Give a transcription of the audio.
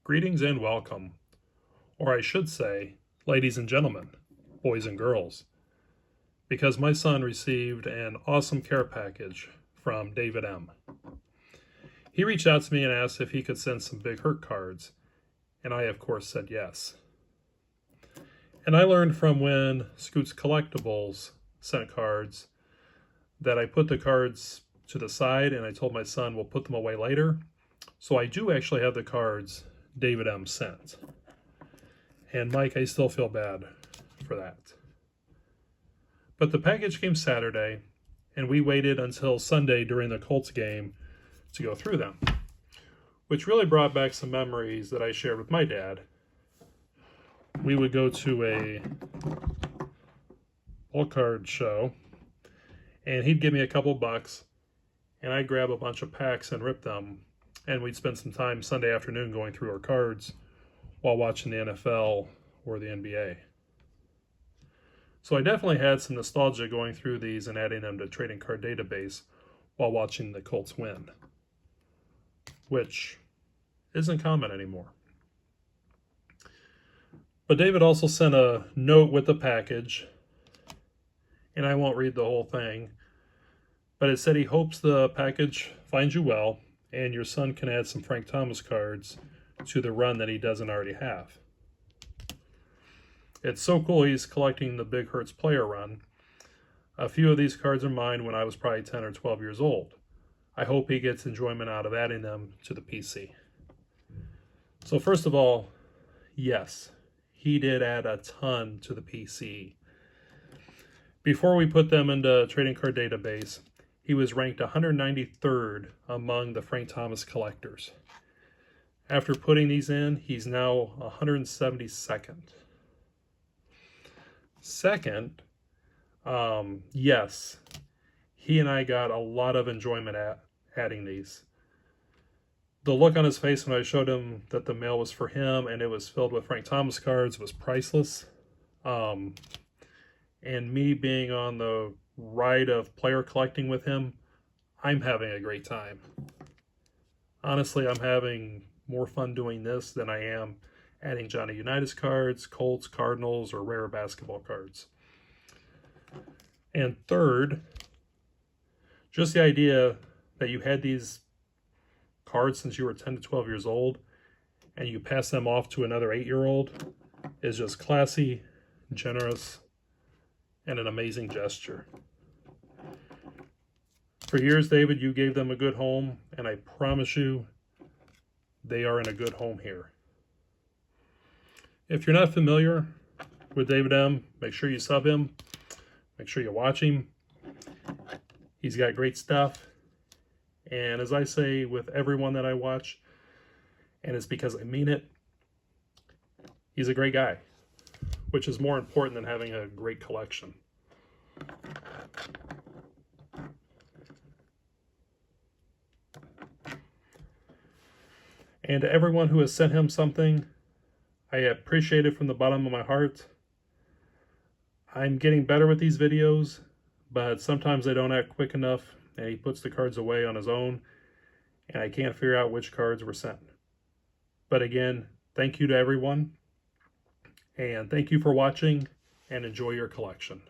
Greetings and welcome, or I should say, ladies and gentlemen, boys and girls, because my son received an awesome care package from David M. He reached out to me and asked if he could send some Big Hurt cards, and I, of course, said yes. And I learned from when Scoots Collectibles sent cards that I put the cards to the side and I told my son we'll put them away later. So I do actually have the cards David M. sent. And Mike, I still feel bad for that. But the package came Saturday, and we waited until Sunday during the Colts game to go through them, which really brought back some memories that I shared with my dad. We would go to a bulk card show, and he'd give me a couple bucks, and I'd grab a bunch of packs and rip them, and we'd spend some time Sunday afternoon going through our cards while watching the NFL or the NBA. So I definitely had some nostalgia going through these and adding them to Trading Card Database while watching the Colts win, which isn't common anymore. But David also sent a note with the package, and I won't read the whole thing, but it said he hopes the package finds you well and your son can add some Frank Thomas cards to the run that he doesn't already have. It's so cool he's collecting the Big Hurts player run. A few of these cards are mine when I was probably 10 or 12 years old. I hope he gets enjoyment out of adding them to the PC. So first of all, yes, he did add a ton to the PC. Before we put them into Trading Card Database, he was ranked 193rd among the Frank Thomas collectors. After putting these in, he's now 172nd. Second, yes, he and I got a lot of enjoyment at adding these. The look on his face when I showed him that the mail was for him and it was filled with Frank Thomas cards was priceless. And me being on the ride of player collecting with him, I'm having a great time. Honestly, I'm having more fun doing this than I am adding Johnny Unitas cards, Colts, Cardinals, or rare basketball cards. And third, just the idea that you had these cards since you were 10 to 12 years old and you pass them off to another 8-year-old is just classy, generous, and an amazing gesture. For years, David, you gave them a good home, and I promise you, they are in a good home here. If you're not familiar with David M., make sure you sub him. Make sure you watch him. He's got great stuff. And as I say with everyone that I watch, and it's because I mean it, he's a great guy, which is more important than having a great collection. And to everyone who has sent him something, I appreciate it from the bottom of my heart. I'm getting better with these videos, but sometimes I don't act quick enough, and he puts the cards away on his own, and I can't figure out which cards were sent. But again, thank you to everyone, and thank you for watching, and enjoy your collection.